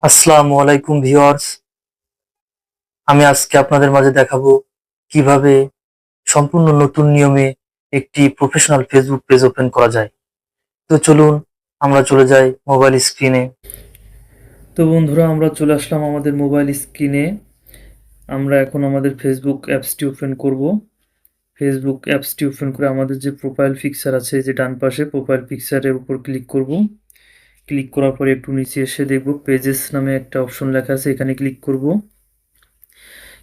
আসসালামু আলাইকুম ভিউয়ার্স। আমি আজকে আপনাদের মাঝে দেখাবো কিভাবে সম্পূর্ণ নতুন নিয়মে একটি প্রফেশনাল ফেসবুক পেজ ওপেন করা যায়। তো চলুন আমরা চলে যাই মোবাইল স্ক্রিনে। তো বন্ধুরা, আমরা চলে আসলাম আমাদের মোবাইল স্ক্রিনে। আমরা এখন আমাদের ফেসবুক অ্যাপসটি ওপেন করব। ফেসবুক অ্যাপসটি ওপেন করে আমাদের যে প্রোফাইল পিকচার আছে, যে ডান পাশে প্রোফাইল পিকচারের উপর ক্লিক করব। ক্লিক করার পরে একটু নিচে এসে দেখব পেজেস নামে একটা অপশন লেখা আছে, এখানে ক্লিক করব।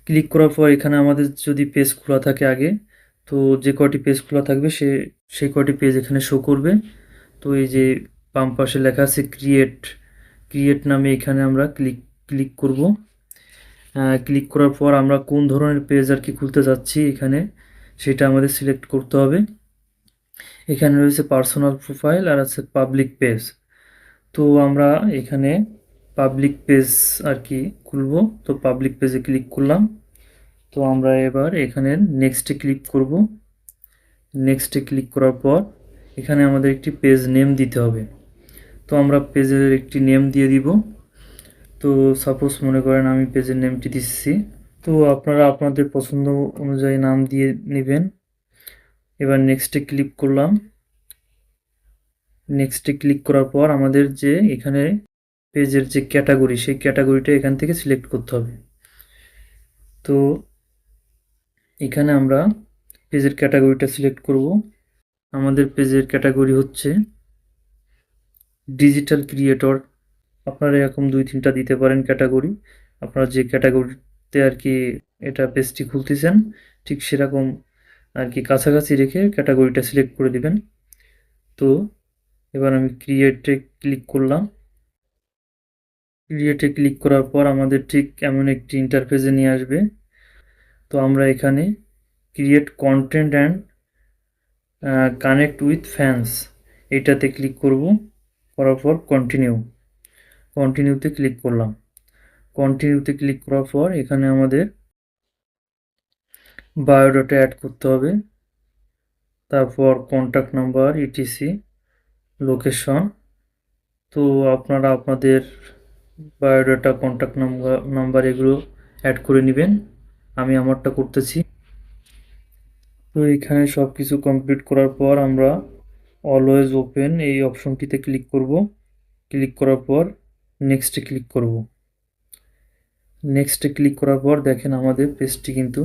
ক্লিক করার পর এখানে আমাদের যদি পেজ খোলা থাকে আগে, তো যে কয়টি পেজ খোলা থাকবে সেই কয়টি পেজ এখানে শো করবে। তো এই যে বাম পাশে লেখা আছে ক্রিয়েট, ক্রিয়েট নামে এখানে আমরা ক্লিক করব। ক্লিক করার পর আমরা কোন ধরনের পেজ আর কি খুলতে যাচ্ছি এখানে সেটা আমাদের সিলেক্ট করতে হবে। এখানে রয়েছে পার্সোনাল প্রোফাইল আর আছে পাবলিক পেজ। তো আমরা এখানে পাবলিক পেজ আর কি খুলব। তো পাবলিক পেজে ক্লিক করলাম। তো আমরা এবার এখানে নেক্সটে ক্লিক করব। নেক্সটে ক্লিক করার পর এখানে আমাদের একটি পেজ নেম দিতে হবে। তো আমরা পেজের একটি নেম দিয়ে দিব। তো সাপোজ মনে করেন আমি পেজের নেমটি দিচ্ছি। তো আপনারা আপনাদের পছন্দ অনুযায়ী নাম দিয়ে নেবেন। এবার নেক্সটে ক্লিক করলাম। নেক্সটে ক্লিক করার পর আমাদের যে এখানে পেজের যে ক্যাটাগরি, সেই ক্যাটাগরিটা এখান থেকে সিলেক্ট করতে হবে। তো এখানে আমরা পেজের ক্যাটাগরিটা সিলেক্ট করব। আমাদের পেজের ক্যাটাগরি হচ্ছে ডিজিটাল ক্রিয়েটর। আপনারা এরকম 2-3টা দিতে পারেন ক্যাটাগরি। আপনারা যে ক্যাটাগরিতে আর কি এটা পেজটি খুলতেছেন ঠিক সেরকম আর কি কাছাকাছি রেখে ক্যাটাগরিটা সিলেক্ট করে দিবেন। তো এবার আমি ক্রিয়েটে ক্লিক করলাম। ক্রিয়েটে ক্লিক করার পর আমাদের ঠিক এমন একটি ইন্টারফেসে নিয়ে আসবে। তো আমরা এখানে create content and connect with fans এটাতে ক্লিক করব। করার পর কন্টিনিউতে ক্লিক করলাম। কন্টিনিউতে ক্লিক করার পর এখানে আমাদের বায়োডাটা অ্যাড করতে হবে। তারপর কন্ট্যাক্ট নাম্বার, ইটিসি, লোকেশন। তো আপনারা আপনাদের বায়োডাটা, কন্ট্যাক্ট নাম্বার এগুলো অ্যাড করে নেবেন। আমি আমারটা করতেছি। তো এখানে সব কিছু কমপ্লিট করার পর আমরা অলওয়েজ ওপেন এই অপশনটিতে ক্লিক করব। ক্লিক করার পর নেক্সটে ক্লিক করব। নেক্সটে ক্লিক করার পর দেখেন আমাদের পেজটি কিন্তু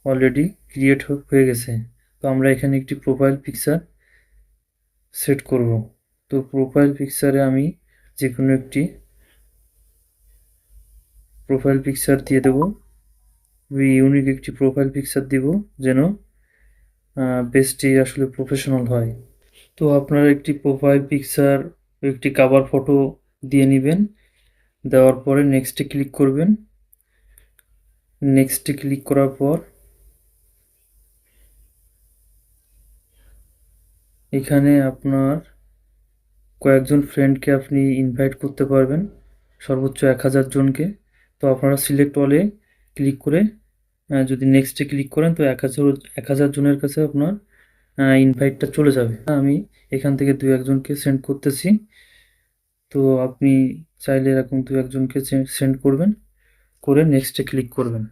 অলরেডি ক্রিয়েট হয়ে গেছে। তো আমরা এখানে একটি প্রোফাইল পিকচার সেট করব। তো প্রোফাইল পিকচারে আমি যে কোনো একটি প্রোফাইল পিকচার দিয়ে দেব। ইউনিক একটি প্রোফাইল পিকচার দিব যেন পেজটি আসলে প্রফেশনাল হয়। তো আপনারা একটি প্রোফাইল পিকচার, একটি কভার ফটো দিয়ে নেবেন। দেওয়ার পরে নেক্সটে ক্লিক করবেন। নেক্সটে ক্লিক করার পর এখানে আপনার কয়েকজন ফ্রেন্ডকে আপনি ইনভাইট করতে পারবেন, সর্বোচ্চ 1000 জনকে। তো আপনারা সিলেক্ট অলে ক্লিক করে যদি নেক্সটে ক্লিক করেন তো 1000 জনের কাছে আপনার ইনভাইটটা চলে যাবে। আমি এখান থেকে 2-1 জনকে সেন্ড করতেছি। তো আপনি চাইলে এরকম 2-1 জনকে সেন্ড করবেন, করে নেক্সটে ক্লিক করবেন।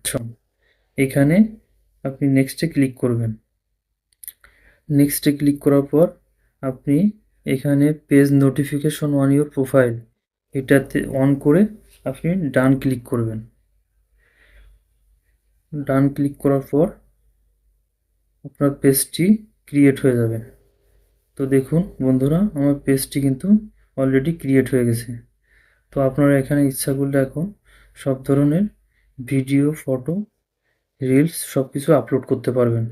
এখানে আপনি নেক্সটে ক্লিক করবেন। নেক্সটে ক্লিক করার পর আপনি এখানে page notification on your profile এটাতে অন করে আপনি ডান ক্লিক করবেন। ডান ক্লিক করার পর আপনার পেজটি ক্রিয়েট হয়ে যাবে। তো দেখুন বন্ধুরা, আমার পেজটি কিন্তু অলরেডি ক্রিয়েট হয়ে গেছে। তো আপনারা এখানে ইচ্ছা করলে এখন সব ধরনের ভিডিও, ফটো, রিলস সব কিছু আপলোড করতে পারবেন।